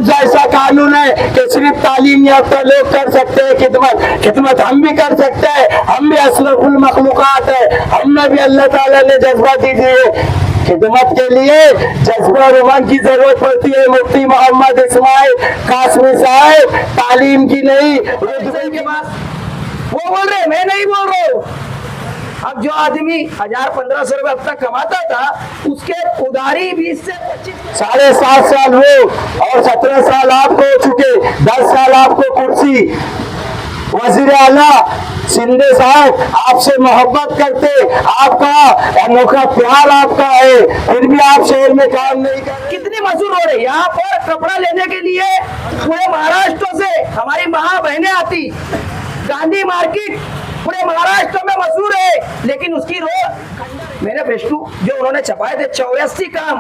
सा ऐसा कानून है कि सिर्फ तालीम याफ्ता लोग कर सकते हैं खिदमत हम भी कर सकते हैं, हम भी अशरफुल मखलूकात है, हमें भी अल्लाह ताला ने जज्बा दी है खिदमत के लिए, जज्बा और उमंग की जरूरत पड़ती है। मुफ्ती मोहम्मद इस्माइल कासमी साहब तालीम की नहीं, के पास वो बोल रहे, मैं नहीं बोल रहा हूँ। अब जो आदमी 1000-1500 रुपए अब तक कमाता था, उसके उधारी 20 से 25 7.5 साल हुए और 17 साल आपको हो चुके, 10 साल आपको कुर्सी। वजीर आला शिंदे साहब आपसे मोहब्बत करते, आपका अनोखा प्यार आपका है, फिर भी आप शहर में काम नहीं कर। कितनी मजदूर हो रही है यहाँ पर कपड़ा लेने के लिए, पूरे महाराष्ट्र से हमारी माँ बहनें आती। गांधी मार्केट पूरे महाराष्ट्र में मशहूर है, लेकिन उसकी रोड मैंने फेस्टू जो उन्होंने छपाए थे 84 काम,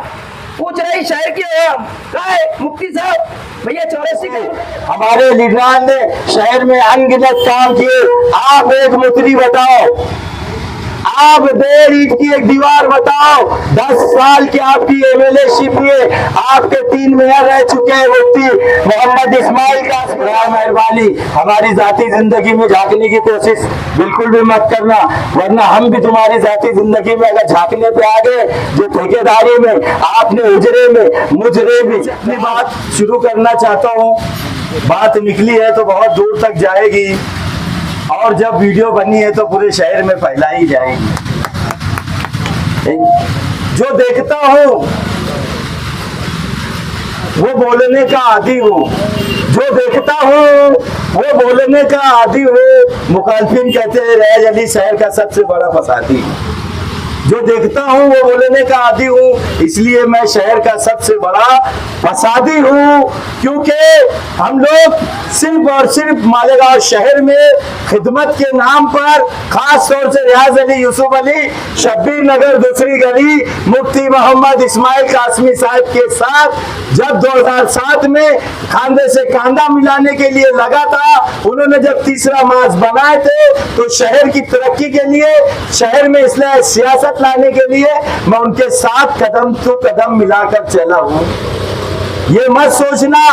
पूछ रही शहर की कहा है मुफ्ती साहब भैया 84 काम। हमारे लीडरान ने शहर में अनगिनत काम किए, आप एक मुद्री बताओ, आप 1.5 ईंट की एक दीवार बताओ। 10 साल की आपकी एमएलए-शिप में आपके 3 मेयर रह चुके हैं मुफ्ती मोहम्मद इस्माइल का। मेहरबानी हमारी जाती जिंदगी में झांकने की कोशिश बिल्कुल भी मत करना, वरना हम भी तुम्हारी जाती जिंदगी में अगर झांकने पे आ गए, जो ठेकेदारी में आपने उजरे में मुजरे भी। अपनी बात शुरू करना चाहता हूँ, बात निकली है तो बहुत दूर तक जाएगी और जब वीडियो बनी है तो पूरे शहर में फैलाई जाएगी। जो देखता हूं वो बोलने का आदी हूं, जो देखता हूं वो बोलने का आदी हूं। मुखालफिन कहते हैं रैज अली शहर का सबसे बड़ा फसादी। जो देखता हूं वो बोलने का आदी हूं, इसलिए मैं शहर का सबसे बड़ा फसादी हूं। क्योंकि हम लोग सिर्फ और सिर्फ मालेगांव शहर में खिदमत के नाम पर, खास तौर से रियाज अली यूसुफ अली शब्बीर नगर दूसरी गली मुफ्ती मोहम्मद इस्माइल कासमी साहब के साथ जब 2007 में खांधे से कांधा मिलाने के लिए लगा था, उन्होंने जब तीसरा मास बनाए थे तो शहर की तरक्की के लिए, शहर में इसलिए सियासत लाने के लिए मैं उनके साथ कदम तो कदम मिलाकर चला हूं। ये मत सोचना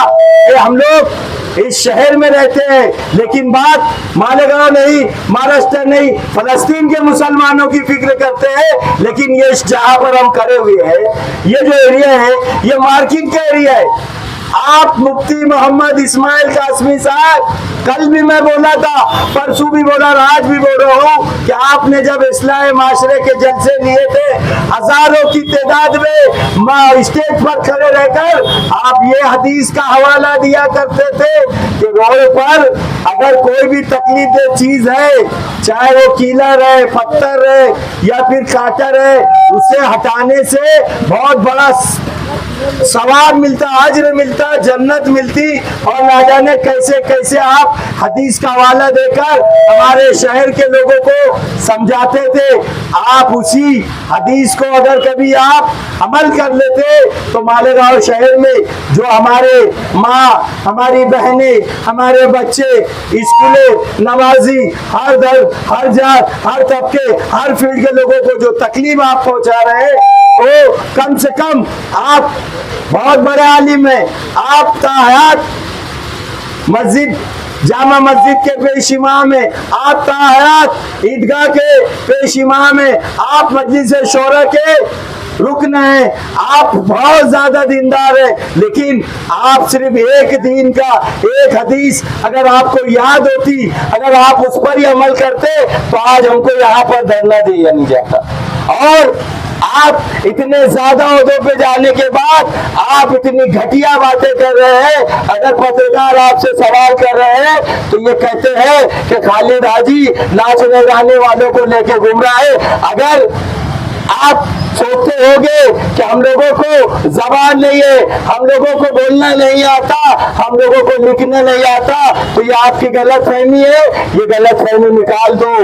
कि हम लोग इस शहर में रहते हैं लेकिन बात मालेगांव नहीं, महाराष्ट्र नहीं, फलस्तीन के मुसलमानों की फिक्र करते हैं। लेकिन ये जहां पर हम खड़े हुए हैं, ये जो एरिया है ये मार्केट का एरिया है। आप मुफ्ती मोहम्मद इस्माइल कासमी साहब, कल भी मैं बोला था, परसों भी बोला, आज भी बोल रहा हूँ कि आपने जब इस्लाही माशरे के जलसे लिए थे, हजारों की तादाद में स्टेज पर खड़े रहकर आप ये हदीस का हवाला दिया करते थे कि रोड पर अगर कोई भी तकलीफ चीज है, चाहे वो कीला रहे, पत्थर रहे या फिर कांटा रहे, उसे हटाने से बहुत बड़ा सवाब मिलता, अज्र मिलता, जन्नत मिलती। और ना जाने कैसे कैसे आप हदीस का हवाला देकर हमारे शहर के लोगों को समझाते थे। आप उसी हदीस को अगर कभी आप अमल कर लेते तो मालेगांव शहर में जो हमारे माँ, हमारी बहनें, हमारे बच्चे, स्कूलें, नमाजी, हर दर, हर जात, हर तबके, हर फील्ड के लोगों को जो तकलीफ आप पहुंचा रहे हैं, तो कम से कम आप बहुत बड़े आलिम है, आप ताहयात मस्जिद, जामा मस्जिद के पेश इमाम है, आप ताहयात ईदगाह के पेश इमाम है, आप मजलिस शोरा के रुकन है, आप बहुत ज्यादा दीनदार है। लेकिन आप सिर्फ एक दिन का एक हदीस अगर आपको याद होती, अगर आप उस पर ही अमल करते तो आज हमको यहाँ पर धरना दिया नहीं जाता। और आप इतने ज्यादा ओहदों पे जाने के बाद आप इतनी घटिया बातें कर रहे हैं। अगर पत्रकार आपसे सवाल कर रहे हैं तो ये कहते हैं कि खालिद हाजी नाचने गाने वालों को लेके घूम रहा है। अगर आप सोचते होंगे कि हम लोगों को जबान नहीं है, हम लोगों को बोलना नहीं आता, हम लोगों को लिखना नहीं आता, तो ये आपकी गलत फहमी है। ये गलत फहमी निकाल दो।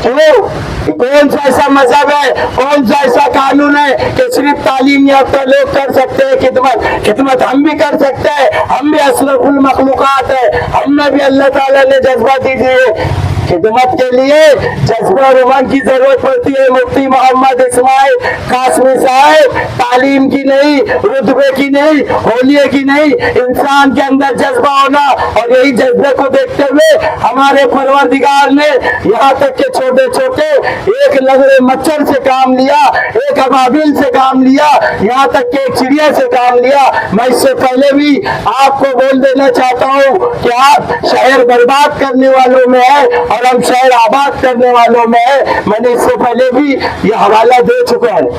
क्यों? कौन सा ऐसा मजहब है, कौन सा ऐसा कानून है कि सिर्फ तालीम याफ्ता लोग कर सकते हैं खिदमत? खिदमत हम भी कर सकते हैं, हम भी असलफुल मखलूकात है, हमें भी अल्लाह ताला ने जज्बा दीजिए। खिदमत के लिए जज्बा और उमंग की जरूरत पड़ती है। मुफ्ती मोहम्मद इस्माइल कासमी साहब तालीम की नहीं, रुतबे की नहीं, होलिये की नहीं, इंसान के अंदर जज्बा होना, और यही जज्बे को देखते हुए हमारे परवरदिगार ने यहाँ तक के छोटे छोटे एक लंगड़े मच्छर से काम लिया, एक अबाबिल से काम लिया, यहाँ तक के एक चिड़िया से काम लिया। मैं इससे पहले भी आपको बोल देना चाहता हूँ कि आप शहर बर्बाद करने वालों में है और हम शहर आबाद करने वालों में है। मैंने इससे पहले भी ये हवाला दे चुका हूँ,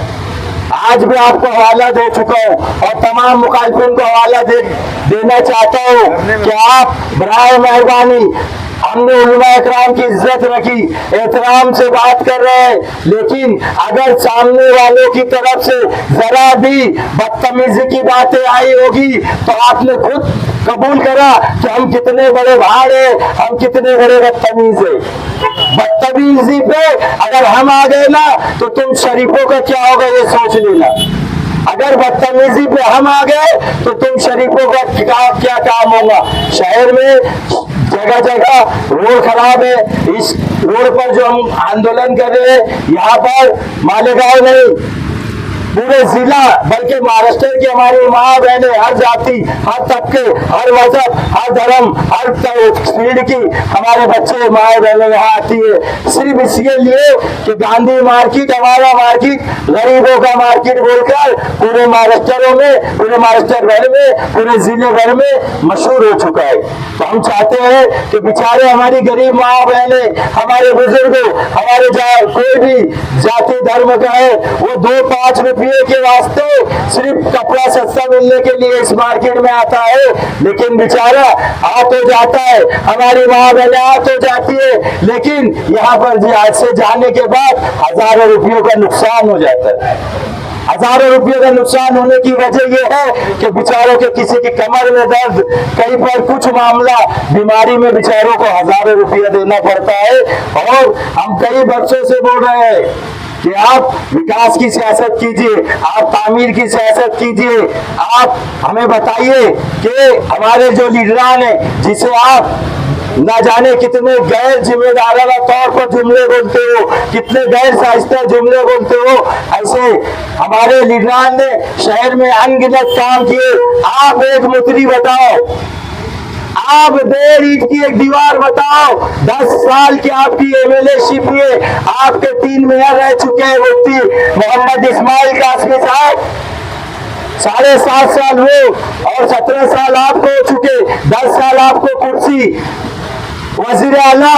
आज भी आपको हवाला दे चुका हूँ और तमाम मुखालिफिन को हवाला देना चाहता हूँ कि आप बराए मेहरबानी, हमने उलमा इकराम की इज्जत रखी, एहतराम से बात कर रहे हैं, लेकिन अगर सामने वालों की तरफ से जरा भी बदतमीजी की बातें आई होगी तो आपने खुद कबूल करा कि हम कितने बड़े भाड़ हैं, हम कितने बड़े बदतमीज हैं। बदतमीजी पे अगर हम आ गए ना तो तुम शरीफों का क्या होगा ये सोच लेना। अगर बदतमीजी पे हम आ गए तो तुम शरीफों का क्या काम होगा। शहर में जगह जगह रोड खराब है, इस रोड पर जो हम आंदोलन कर रहे हैं यहाँ पर मालेगांव नहीं, पूरे जिला बल्कि महाराष्ट्र की हमारी माँ बहने, हर जाति, हर तबके, हर मजहब, हर धर्म, हर फील्ड की हमारे बच्चे माँ बहने यहाँ आती है, सिर्फ इसके लिए कि गांधी मार्केट हमारा मार्केट गरीबों का मार्केट बोलकर पूरे महाराष्ट्र में, पूरे महाराष्ट्र भर में, पूरे जिले भर में मशहूर हो चुका है। तो हम चाहते हैं कि बेचारे हमारी गरीब माँ बहने, हमारे बुजुर्ग, हमारे कोई भी जाति धर्म का है, वो 2-5 रुपये के वास्ते सिर्फ कपड़ा सस्ता मिलने के लिए इस मार्केट में आता है, लेकिन बेचारा आ तो जाता है, हमारी माँ बहने आ तो जाती है, लेकिन यहाँ पर जिहाद से जाने के बाद हजारों रुपयों का नुकसान हो जाता है। हजारों रुपयों का नुकसान होने की वजह यह है कि बेचारों के किसी की कमर में दर्द, कहीं पर कुछ मामला, बीमारी में बेचारों को हजारों रुपया देना पड़ता है। और हम कई वर्षों से बोल रहे हैं कि आप विकास की सियासत कीजिए, आप तामीर की सियासत कीजिए, आप हमें बताइए कि हमारे जो लीडरान है जिसे आप ना जाने कितने गैर जिम्मेदाराना तौर पर जुमले बोलते हो, कितने गैर साइस्ता जुमले बोलते हो, ऐसे हमारे लीडरान ने शहर में अनगिनत काम किए। आप एक मुतरी बताओ, आप 1.5 ईंट की एक दीवार बताओ, 10 साल की आपकी एमएलए-शिप में आपके 3 मेयर रह चुके हैं मुफ्ती मोहम्मद इस्माइल कासमी साहब, 7.5 साल वो और 17 साल आपको हो चुके, 10 साल आपको कुर्सी। वजीर आला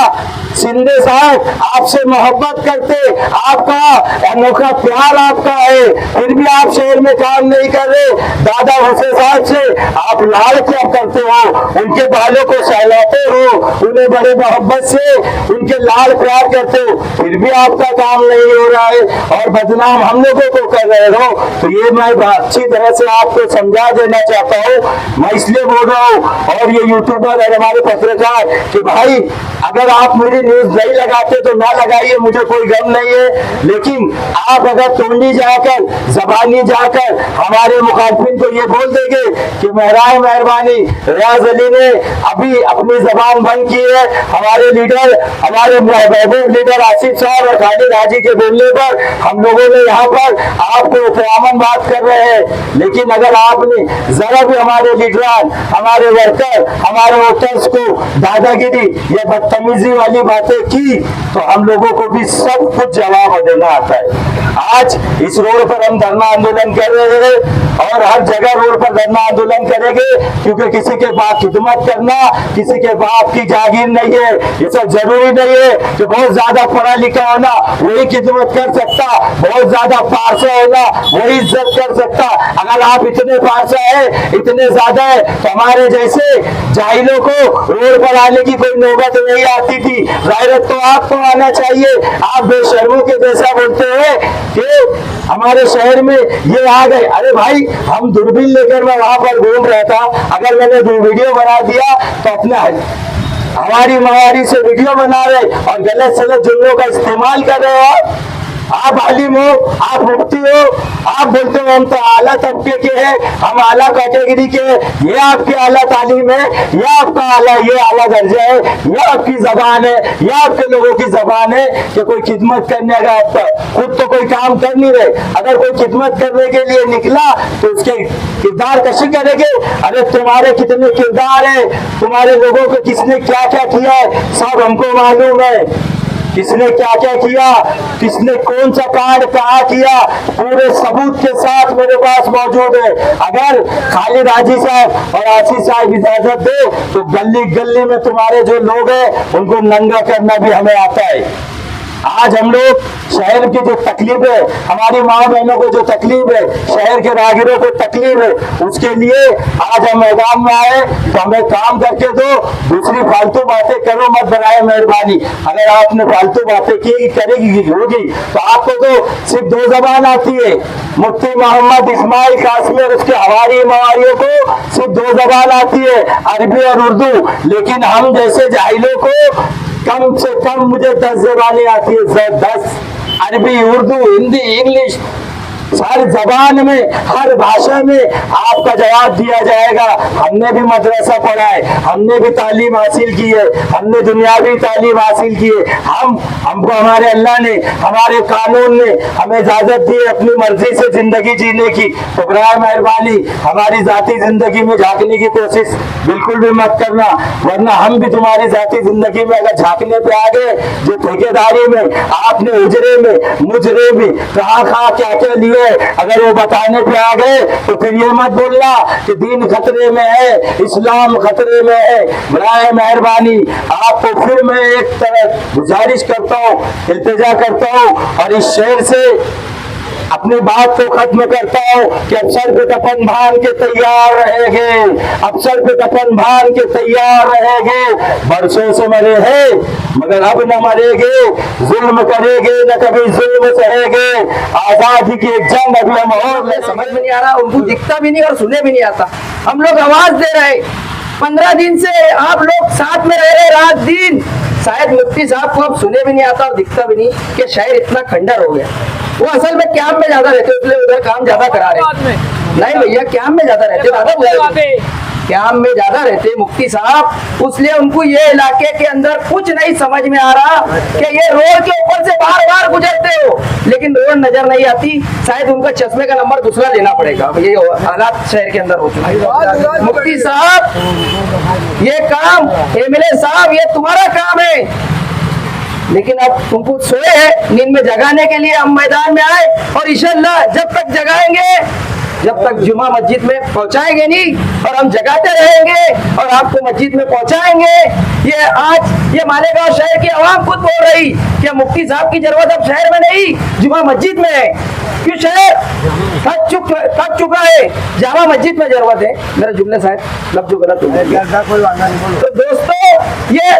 शिंदे साहब आपसे मोहब्बत करते, आपका अनोखा प्यार आपका है, फिर भी आप शहर में काम नहीं कर रहे। दादा हुसैन साहब से आप लाड़ क्या करते हो, उनके बालों को सहलाते हो, उन्हें बड़े मोहब्बत से उनके लाड़ प्यार करते हो, फिर भी आपका काम नहीं हो रहा है और बदनाम हम लोगों को कर रहे हो। तो ये मैं अच्छी तरह से आपको समझा देना चाहता हूँ, मैं इसलिए बोल रहा हूँ और ये यूट्यूबर और हमारे पत्रकार कि भाई अगर आप मेरी न्यूज नहीं लगाते तो ना लगाइए, मुझे कोई गम नहीं है, लेकिन आप अगर तोंडी जाकर, जबानी जाकर हमारे मुखालिफिन को ये बोल देंगे कि महराए मेहरबानी रियाज अली ने अभी अपनी जबान बंद की है, हमारे लीडर, हमारे महबूब लीडर आसिफ साहब और खालिद हाजी के बोलने पर हम लोगों ने यहाँ पर आपको एहतरामन बात कर रहे हैं, लेकिन अगर आपने जरा भी हमारे लीडरान, हमारे वर्कर, हमारे वोटर्स को दादागिरी या बदतमीजी वाली बातें की तो हम लोगों को भी सब कुछ जवाब देना आता है। आज इस रोड पर हम धरना आंदोलन कर रहे हैं और हर जगह रोड पर धरना आंदोलन करेंगे, क्योंकि किसी के बाप खिदमत करना किसी के बाप की जागीर नहीं है। ये सब जरूरी नहीं है कि बहुत ज्यादा पढ़ा लिखा होना वही खिदमत कर सकता, बहुत ज्यादा पारसा होना वही इज्जत कर सकता। अगर आप इतने पारसा है, इतने ज्यादा है, तो हमारे जैसे जाहिलों को रोड पर आने की कोई नौबत नहीं आती थी। गैरत तो आपको आना चाहिए। आप बेशर्मों के जैसा बोलते हैं कि हमारे शहर में ये आ गए। अरे भाई, हम दूरबीन लेकर मैं वहां पर घूम रहा था, अगर मैंने वीडियो बना दिया तो अपना हमारी महावारी से वीडियो बना रहे और गलत सलत जुमलों का इस्तेमाल कर रहे हो। आप आलिम हो, आप मुफ्ती हो, आप बोलते हो हम तो आला तबके के हैं, हम आला कैटेगरी के हैं। ये आपकी आला तालीम है, ये आपका आला, ये आला दर्जा है, ये आपकी जबान है, ये आपके लोगों की जबान है कि कोई खिदमत करने का खुद तो कोई काम कर नहीं रहे। अगर कोई खिदमत करने के लिए निकला तो उसके किरदार कशी करेंगे। अरे तुम्हारे कितने किरदार है, तुम्हारे लोगों को किसने क्या क्या किया है सब हमको मालूम है। किसने क्या क्या किया, किसने कौन सा कार्ड कहाँ किया, पूरे सबूत के साथ मेरे पास मौजूद है। अगर खालिद हाजी साहब और आशीष साहब इजाजत दे तो गली गली में तुम्हारे जो लोग हैं उनको नंगा करना भी हमें आता है। आज हम लोग शहर की जो तकलीफ है, हमारी माँ बहनों को जो तकलीफ है, शहर के राहगीरों को तकलीफ है, उसके लिए आज हम मैदान में आए तो हमें काम करके दो। दूसरी फालतू बातें करो मत, बनाए मेहरबानी। अगर आपने फालतू बातें की करेगी होगी तो आपको तो सिर्फ 2 जबान आती है। मुफ्ती मोहम्मद इस्माइल कासमी और उसके हवारी मवारियों को सिर्फ 2 जबान आती है, अरबी और उर्दू। लेकिन हम जैसे जाहिलों को कम से कम मुझे 10 जबानें आती है, 10 अरबी, उर्दू, हिंदी, इंग्लिश, हर जबान में, हर भाषा में आपका जवाब दिया जाएगा। हमने भी मदरसा पढ़ा है, हमने भी तालीम हासिल की है, हमने दुनियावी तालीम हासिल की है। हमको हमारे अल्लाह ने, हमारे कानून ने हमें इजाजत दी है अपनी मर्जी से जिंदगी जीने की। तो बराए मेहरबानी हमारी जाती जिंदगी में झांकने की कोशिश बिल्कुल भी मत करना, वरना हम भी तुम्हारी जाती जिंदगी में अगर झांकने पे आ गए, जो ठेकेदारी में आपने उजरे में मुजरे में कहाँ क्या क्या लिए, अगर वो बताने पे आ गए तो फिर ये मत बोलना कि दीन खतरे में है, इस्लाम खतरे में है। बराए मेहरबानी आपको फिर मैं एक तरह गुजारिश करता हूँ, इल्तिजा करता हूँ और इस शहर से अपनी बात को खत्म करता हूँ कि अफसर पे कफन भान के तैयार रहेंगे, अफसर पे कफन भान के तैयार रहेंगे। बरसों से मरे हैं मगर अब न मरेंगे, जुल्म करेंगे न कभी जुल्म सहेंगे। आजादी की एक जंग अभी हम और समझ में नहीं आ रहा, उनको दिखता भी नहीं और सुने भी नहीं आता। हम लोग आवाज दे रहे, 15 दिन से आप लोग साथ में रह रहे रात दिन। शायद मुफ्ती साहब को अब सुने भी नहीं आता और दिखता भी नहीं कि शहर इतना खंडर हो गया। वो असल में कैंप में ज्यादा रहते, इसलिए उधर काम ज्यादा करा रहे। नहीं भैया, कैंप में ज्यादा रहते, कैंप में ज्यादा रहते मुफ्ती साहब, इसलिए उनको ये इलाके के अंदर कुछ नहीं समझ में आ रहा कि ये रोड के ऊपर से बार बार गुजरते हो लेकिन रोड नजर नहीं आती। शायद उनका चश्मे का नंबर दूसरा लेना पड़ेगा, ये हालात शहर के अंदर होते हैं। मुफ्ती साहब ये काम, एमएलए साहब ये तुम्हारा काम है, लेकिन अब तुमको सोए है, नींद में जगाने के लिए हम मैदान में आए और इंशाअल्लाह जब तक जगाएंगे, जब तक जुमा मस्जिद में पहुंचाएंगे नहीं और हम जगाते रहेंगे और आपको मस्जिद में पहुंचाएंगे। ये आज ये मालेगांव शहर की आवाम खुद बोल रही कि मुफ्ती साहब की जरूरत अब शहर में नहीं, जुमा मस्जिद में है। क्यों शहर थक चुका है, जामा मस्जिद में जरूरत है। मेरा जुमले शायद लफ्ज़ गलत हो गया। तो दोस्तों ये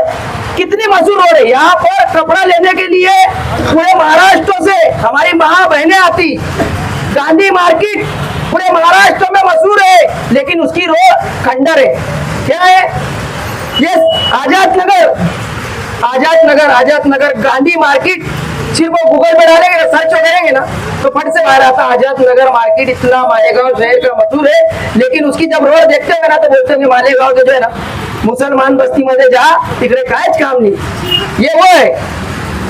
कितनी मशहूर हो रही, यहाँ पर कपड़ा लेने के लिए पूरे महाराष्ट्र से हमारी माँ बहनें आती। गांधी मार्केट पूरे महाराष्ट्र में मशहूर है, लेकिन उसकी रोड खंडर है। क्या है ये? आजाद नगर गांधी मार्केट। सिर्फ वो गूगल पे डालेंगे, सर्च करेंगे ना तो फट से बाहर आता आजाद नगर मार्केट। इतना मालेगांव शहर का मशहूर है, लेकिन उसकी जब रोड देखते हैं ना तो बोलते हैं मालेगांव के जो है ना मुसलमान बस्ती में जा तिकडे कायच काम नहीं। ये वो है,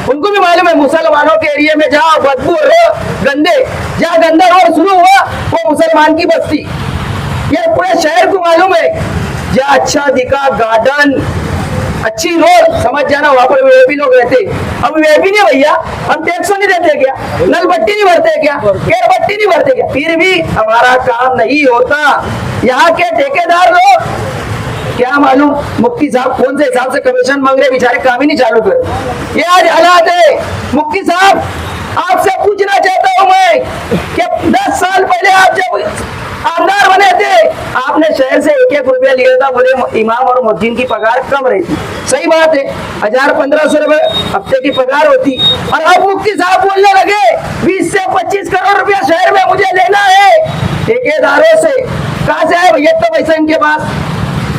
उनको भी मालूम है मुसलमानों के एरिया में जाओ बदबू हो, गंदे, जहाँ गंदा रोड शुरू हुआ वो मुसलमान की बस्ती। ये पूरे शहर को मालूम है। जहाँ अच्छा दिखा गार्डन, अच्छी रोड, समझ जाना वहां पर वीआईपी लोग रहते। अब वीआईपी नहीं भैया, हम टैक्स नहीं देते क्या, नल बत्ती नहीं भरते क्या, केयर बत्ती नहीं भरते क्या, फिर भी हमारा काम नहीं होता। यहाँ के ठेकेदार लोग क्या मालूम मुफ्ती साहब कौन से हिसाब से कमीशन मांग रहे, बेचारे काम ही नहीं चालू कर। ये आज हालात है। मुफ्ती साहब आपसे पूछना चाहता हूँ मैं कि 10 साल पहले आप जब आमदार बने थे, आपने शहर से 1-1 रुपया लिया था, बोले इमाम और मुअज्जिन की पगार कम रही थी। सही बात है, 1000-1500 रुपए हफ्ते की पगार होती। और अब मुफ्ती साहब बोलने लगे 20 से 25 करोड़ रुपया शहर में मुझे लेना है ठेकेदारों से। कहाँ से आए भैया तो पैसा इनके पास?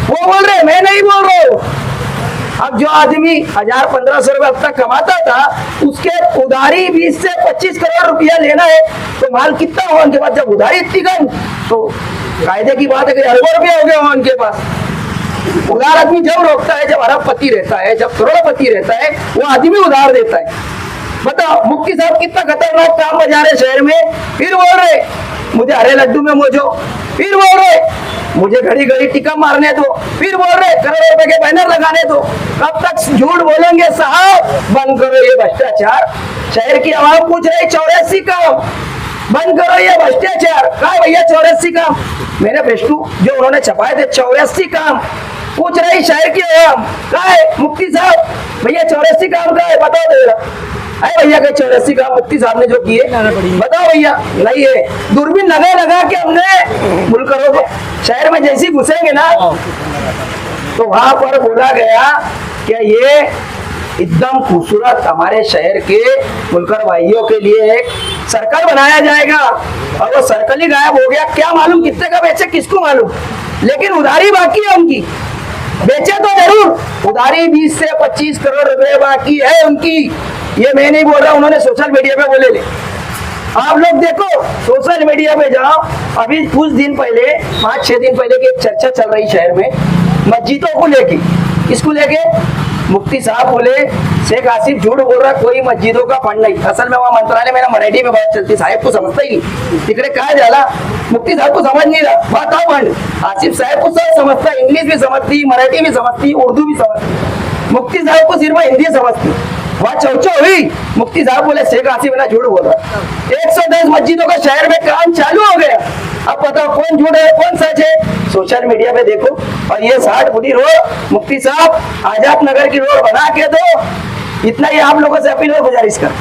वो बोल रहे, मैं नहीं बोल रहा हूँ। अब जो आदमी 1000-1500 रुपए अब तक कमाता था, उसके उधारी 20 से 25 करोड़ रुपया लेना है, तो माल कितना हो उनके पास? जब उधारी इतनी कम, तो कायदे की बात है कि अरबों रुपया हो गया हो उनके पास। उधार आदमी जब रोकता है जब अरबपति रहता है, जब करोड़पति रहता है, वो आदमी उधार देता है। बताओ मुफ्ती साहब कितना खतरनाक काम बजा रहे शहर में। फिर बोल रहे मुझे हरे लड्डू में मोजो, फिर बोल रहे मुझे घड़ी घड़ी टिक्का मारने दो, फिर बोल रहे करोड़ों रुपए के बैनर लगाने दो। कब तक झूठ बोलेंगे साहब? बंद करो ये भ्रष्टाचार। शहर की आवाम पूछ रही 84 काम, बंद करो ये भ्रष्टाचार। कहा भैया 84 काम? मैंने फेस्टू जो उन्होंने छपाए थे 84 काम पूछ रही शहर की आवाम। कहा है मुफ्ती साहब? भैया 84 काम का है, बताओ देगा। अरे भैया के 84 काम मुफ्ती साहब ने जो किए बताओ भैया। नहीं है, दूरबीन लगा के हमने मुल्करों को शहर में जैसी घुसेंगे ना, तो वहां पर बोला गया कि ये एकदम खूबसूरत हमारे शहर के मुल्कर भाइयों के लिए एक सर्कल बनाया जाएगा। और वो सर्कल ही गायब हो गया। क्या मालूम कितने का बेचे, किसको मालूम। लेकिन उधारी बाकी है उनकी, बेचे तो जरूर, उधारी 20 से 25 करोड़ रुपए बाकी है उनकी। ये मैं नहीं बोल रहा, उन्होंने सोशल मीडिया पे बोले ले। आप लोग देखो सोशल मीडिया पे जाओ, अभी कुछ दिन पहले 5-6 दिन पहले की एक चर्चा चल रही शहर में मस्जिदों को लेके। किसको लेके? मुफ्ती साहब बोले शेख आसिफ झूठ बोल रहा, कोई मस्जिदों का फंड नहीं। असल में वहाँ मंत्रालय मेरा मराठी में बात चलती, साहब को समझता ही नहीं। तिकडे काय झाला, मुफ्ती साहब को समझ नहीं रहा बात। फंड आसिफ साहब को सब समझता, इंग्लिश भी समझती, मराठी भी समझती, उर्दू भी समझती। मुफ्ती साहब को सिर्फ हिंदी समझती। वहाँ चर्चा हुई, मुफ्ती साहब बोले शेख आसिफ ना झूठ बोल रहा। 110 मस्जिदों का शहर में काम चालू हो गया। अब बताओ कौन झूठ है कौन सच है? सोशल मीडिया पे देखो। और ये 60 फुटी रोड मुफ्ती साहब आजाद नगर की रोड बना के दो, इतना ही आप लोगों से अपील और गुजारिश कर।